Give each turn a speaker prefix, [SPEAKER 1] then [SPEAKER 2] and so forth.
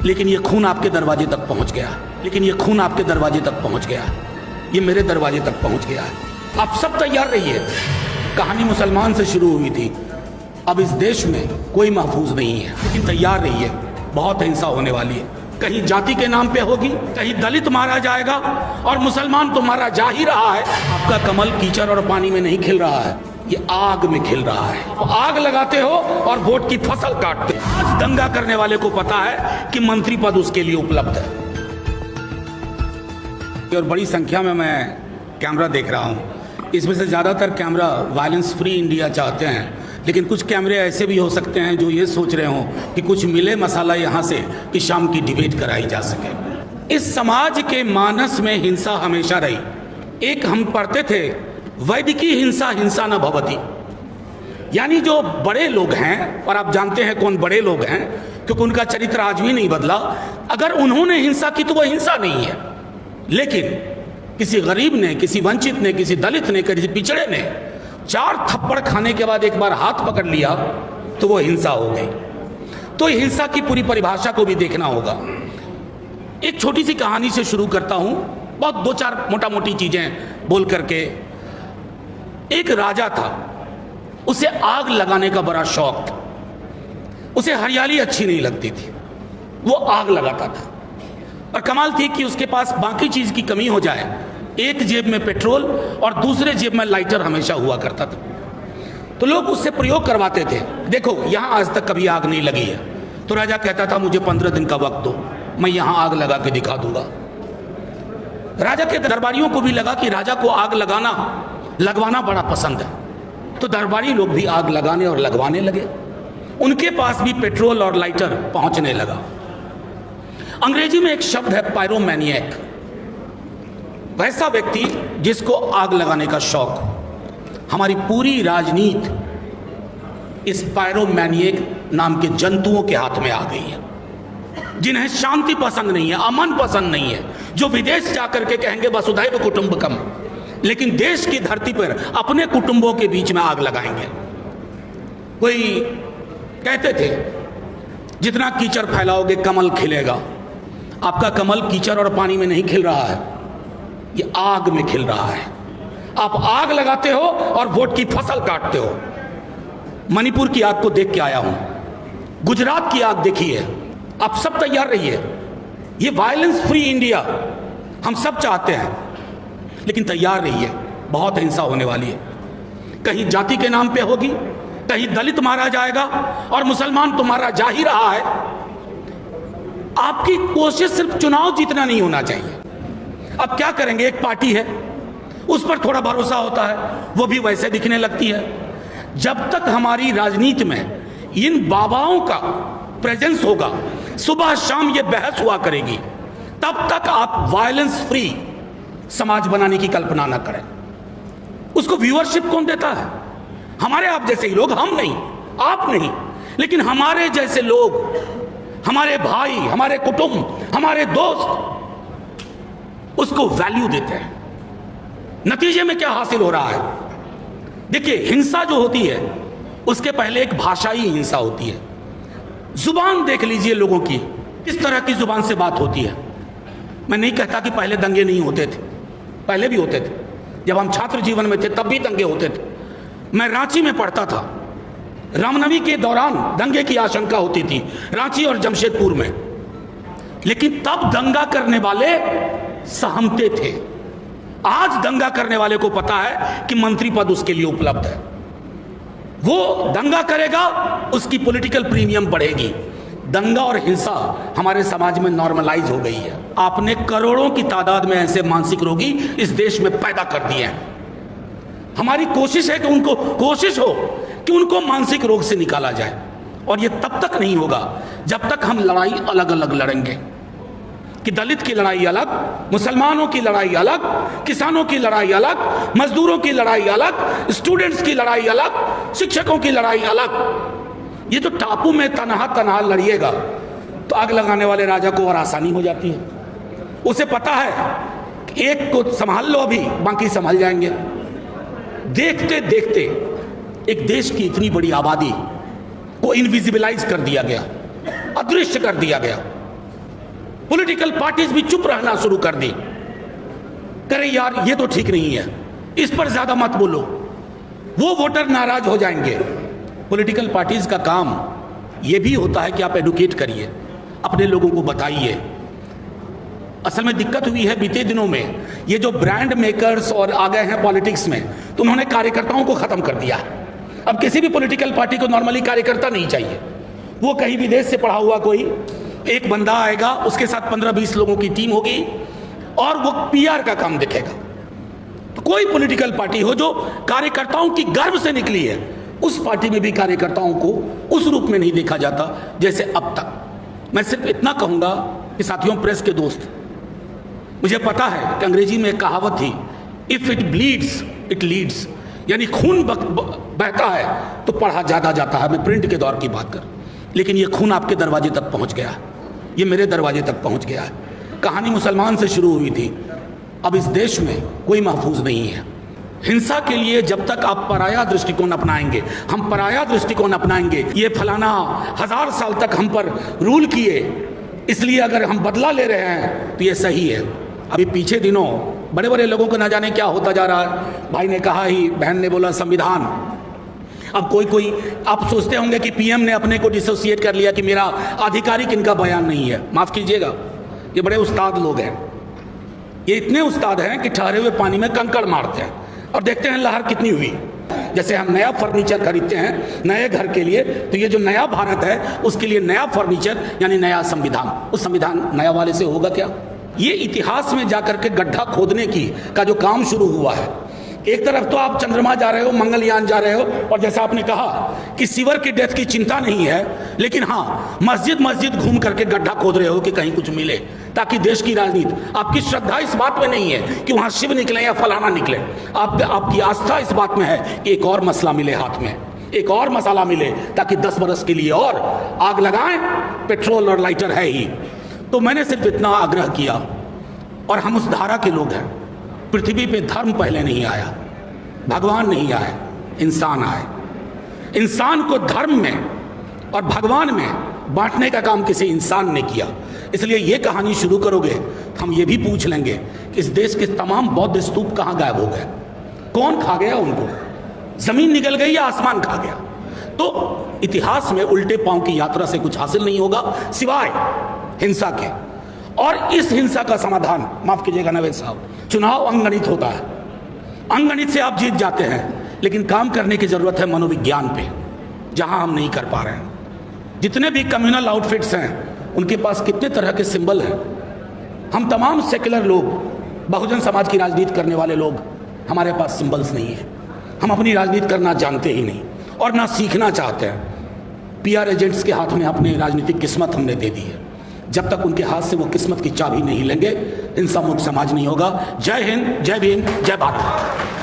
[SPEAKER 1] लेकिन ये खून आपके दरवाजे तक पहुंच गया, लेकिन ये खून आपके दरवाजे तक पहुंच गया, ये मेरे दरवाजे तक पहुंच गया। आप सब तैयार रहिए। कहानी मुसलमान से शुरू हुई थी, अब इस देश में कोई महफूज नहीं है, लेकिन तैयार रहिए, बहुत हिंसा होने वाली है। कहीं जाति के नाम पे होगी, कहीं दलित मारा जाएगा, और मुसलमान तो मारा जा ही रहा है। आपका कमल कीचड़ और पानी में नहीं खिल रहा है, ये आग में खिल रहा है। आग लगाते हो और वोट की फसल काटते हो। आज दंगा करने वाले को पता है कि मंत्री पद उसके लिए उपलब्ध है। और बड़ी संख्या में मैं कैमरा देख रहा हूं, इसमें से ज्यादातर कैमरा वायलेंस फ्री इंडिया चाहते हैं, लेकिन कुछ कैमरे ऐसे भी हो सकते हैं जो ये सोच रहे हों कि कुछ मिले मसाला यहाँ से कि शाम की डिबेट कराई जा सके। इस समाज के मानस में हिंसा हमेशा रही। एक हम पढ़ते थे, वैदिकी हिंसा हिंसा न भवति, यानी जो बड़े लोग हैं, और आप जानते हैं कौन बड़े लोग हैं क्योंकि उनका चरित्र आज भी नहीं बदला, अगर उन्होंने हिंसा की तो वह हिंसा नहीं है। लेकिन किसी गरीब ने, किसी वंचित ने, किसी दलित ने, किसी पिछड़े ने 4 थप्पड़ खाने के बाद एक बार हाथ पकड़ लिया तो वो हिंसा हो गई। तो हिंसा की पूरी परिभाषा को भी देखना होगा। एक छोटी सी कहानी से शुरू करता हूं, बहुत 2-4 मोटा मोटी चीजें बोल करके। एक राजा था, उसे आग लगाने का बड़ा शौक था। उसे हरियाली अच्छी नहीं लगती थी, वो आग लगाता था। और कमाल थी कि उसके पास बाकी चीज की कमी हो जाए, एक जेब में पेट्रोल और दूसरे जेब में लाइटर हमेशा हुआ करता था। तो लोग उससे प्रयोग करवाते थे, देखो यहां आज तक कभी आग नहीं लगी है। तो राजा कहता था मुझे 15 दिन का वक्त दो, मैं यहां आग लगा के दिखा दूंगा। राजा के दरबारियों को भी लगा कि राजा को आग लगवाना बड़ा पसंद है, तो दरबारी लोग भी आग लगाने और लगवाने लगे। उनके पास भी पेट्रोल और लाइटर पहुंचने लगा। अंग्रेजी में एक शब्द है पायरोमैनिएक, वैसा व्यक्ति जिसको आग लगाने का शौक। हमारी पूरी राजनीति इस पायरोमैनिएक नाम के जंतुओं के हाथ में आ गई है, जिन्हें शांति पसंद नहीं है, अमन पसंद नहीं है, जो विदेश जाकर के कहेंगे वसुधैव कुटुंबकम, लेकिन देश की धरती पर अपने कुटुंबों के बीच में आग लगाएंगे। कोई कहते थे जितना कीचड़ फैलाओगे कमल खिलेगा। आपका कमल कीचड़ और पानी में नहीं खिल रहा है, ये आग में खिल रहा है। आप आग लगाते हो और वोट की फसल काटते हो। मणिपुर की आग को देख के आया हूं, गुजरात की आग देखी है। आप सब तैयार रहिए, ये वायलेंस फ्री इंडिया हम सब चाहते हैं, लेकिन तैयार रहिए, बहुत हिंसा होने वाली है। कहीं जाति के नाम पे होगी, कहीं दलित मारा जाएगा, और मुसलमान तो मारा जा ही रहा है। आपकी कोशिश सिर्फ चुनाव जीतना नहीं होना चाहिए। अब क्या करेंगे, एक पार्टी है, उस पर थोड़ा भरोसा होता है, वो भी वैसे दिखने लगती है। जब तक हमारी राजनीति में इन बाबाओं का प्रेजेंस होगा, सुबह शाम ये बहस हुआ करेगी, तब तक आप वायलेंस फ्री समाज बनाने की कल्पना ना करें। उसको व्यूअरशिप कौन देता है? हमारे आप जैसे ही लोग, हम नहीं, आप नहीं, लेकिन हमारे जैसे लोग, हमारे भाई, हमारे कुटुंब, हमारे दोस्त उसको वैल्यू देते हैं। नतीजे में क्या हासिल हो रहा है? देखिए, हिंसा जो होती है उसके पहले एक भाषाई हिंसा होती है। जुबान देख लीजिए लोगों की, किस तरह की जुबान से बात होती है। मैं नहीं कहता कि पहले दंगे नहीं होते थे, पहले भी होते थे। जब हम छात्र जीवन में थे तब भी दंगे होते थे। मैं रांची में पढ़ता था, रामनवमी के दौरान दंगे की आशंका होती थी, रांची और जमशेदपुर में, लेकिन तब दंगा करने वाले सहमते थे। आज दंगा करने वाले को पता है कि मंत्री पद उसके लिए उपलब्ध है, वो दंगा करेगा, उसकी पॉलिटिकल प्रीमियम बढ़ेगी। दंगा और हिंसा हमारे समाज में नॉर्मलाइज हो गई है। आपने करोड़ों की तादाद में ऐसे मानसिक रोगी इस देश में पैदा कर दिए हैं। हमारी कोशिश है कि उनको मानसिक रोग से निकाला जाए, और ये तब तक नहीं होगा जब तक हम लड़ाई अलग अलग लड़ेंगे, कि दलित की लड़ाई अलग, मुसलमानों की लड़ाई अलग, किसानों की लड़ाई अलग, मजदूरों की लड़ाई अलग, स्टूडेंट्स की लड़ाई अलग, शिक्षकों की लड़ाई अलग। ये जो टापू में तनहा लड़िएगा तो आग लगाने वाले राजा को और आसानी हो जाती है। उसे पता है कि एक को संभाल लो, अभी बाकी संभाल जाएंगे। देखते देखते एक देश की इतनी बड़ी आबादी को इनविजिबलाइज कर दिया गया, अदृश्य कर दिया गया। पॉलिटिकल पार्टीज भी चुप रहना शुरू कर दी, करे यार ये तो ठीक नहीं है, इस पर ज्यादा मत बोलो, वो वोटर नाराज हो जाएंगे। पॉलिटिकल पार्टीज का काम ये भी होता है कि आप एडुकेट करिए, अपने लोगों को बताइए। असल में दिक्कत हुई है बीते दिनों में, ये जो ब्रांड मेकर्स और आ गए हैं पॉलिटिक्स में, तो उन्होंने कार्यकर्ताओं को खत्म कर दिया। अब किसी भी पॉलिटिकल पार्टी को नॉर्मली कार्यकर्ता नहीं चाहिए। वो कहीं विदेश से पढ़ा हुआ कोई एक बंदा आएगा, उसके साथ 15-20 लोगों की टीम होगी और वो पीआर का काम देखेगा। तो कोई पॉलिटिकल पार्टी हो जो कार्यकर्ताओं की गर्व से निकली है, उस पार्टी में भी कार्यकर्ताओं को उस रूप में नहीं देखा जाता जैसे अब तक। मैं सिर्फ इतना कहूंगा कि साथियों, प्रेस के दोस्त, मुझे पता है कि अंग्रेजी में एक कहावत थी, if it bleeds it leads, यानी खून बहता है तो पढ़ा ज्यादा जाता है। मैं प्रिंट के दौर की बात कर, लेकिन ये खून आपके दरवाजे तक पहुंच गया, ये मेरे दरवाजे तक पहुंच गया है। कहानी मुसलमान से शुरू हुई थी, अब इस देश में कोई महफूज नहीं है। हिंसा के लिए जब तक आप पराया दृष्टिकोण अपनाएंगे, हम पराया दृष्टिकोण अपनाएंगे, ये फलाना 1000 साल तक हम पर रूल किए, इसलिए अगर हम बदला ले रहे हैं तो ये सही है। अभी पीछे दिनों बड़े बड़े लोगों को ना जाने क्या होता जा रहा है। भाई ने कहा ही, बहन ने बोला संविधान। अब कोई आप सोचते होंगे कि पीएम ने अपने को डिसोसिएट कर लिया कि मेरा आधिकारिक इनका बयान नहीं है। माफ कीजिएगा, ये बड़े उस्ताद लोग हैं, ये इतने उस्ताद हैं कि ठहरे हुए पानी में कंकड़ मारते हैं और देखते हैं लहर कितनी हुई। जैसे हम नया फर्नीचर खरीदते हैं नए घर के लिए, तो ये जो नया भारत है उसके लिए नया फर्नीचर यानी नया संविधान। उस संविधान नया वाले से होगा क्या? ये इतिहास में जाकर के गड्ढा खोदने का जो काम शुरू हुआ है, एक तरफ तो आप चंद्रमा जा रहे हो, मंगलयान जा रहे हो, और जैसा आपने कहा कि सीवर की डेथ की चिंता नहीं है, लेकिन हाँ मस्जिद घूम करके गड्ढा खोद रहे हो कि कहीं कुछ मिले, ताकि देश की राजनीति, आपकी श्रद्धा इस बात में नहीं है कि वहां शिव निकले या फलाना निकले, आपकी आस्था इस बात में है कि एक और मसला मिले हाथ में, एक और मसाला मिले, ताकि 10 बरस के लिए और आग लगाएं। पेट्रोल और लाइटर है ही। तो मैंने सिर्फ इतना आग्रह किया, और हम उस धारा के लोग हैं। पृथ्वी पे धर्म पहले नहीं आया, भगवान नहीं आए, इंसान आए। इंसान को धर्म में और भगवान में बांटने का काम किसी इंसान ने किया। इसलिए ये कहानी शुरू करोगे, हम ये भी पूछ लेंगे कि इस देश के तमाम बौद्ध स्तूप कहाँ गायब हो गए, कौन खा गया उनको, जमीन निकल गई या आसमान खा गया। तो इतिहास में उल्टे पांव की यात्रा से कुछ हासिल नहीं होगा सिवाय हिंसा के। और इस हिंसा का समाधान, माफ कीजिएगा नवेद साहब, चुनाव अंगणित होता है, अंगणित से आप जीत जाते हैं, लेकिन काम करने की जरूरत है मनोविज्ञान पे, जहां हम नहीं कर पा रहे हैं। जितने भी कम्युनल आउटफिट्स हैं उनके पास कितने तरह के सिंबल हैं। हम तमाम सेक्युलर लोग, बहुजन समाज की राजनीति करने वाले लोग, हमारे पास सिंबल्स नहीं है। हम अपनी राजनीति करना जानते ही नहीं और ना सीखना चाहते हैं। पीआर एजेंट्स के हाथ में अपनी राजनीतिक किस्मत हमने दे दी है। जब तक उनके हाथ से वो किस्मत की चाबी नहीं लेंगे, हिंसा मुक्त समाज नहीं होगा। जय हिंद, जय भीम, जय भारत।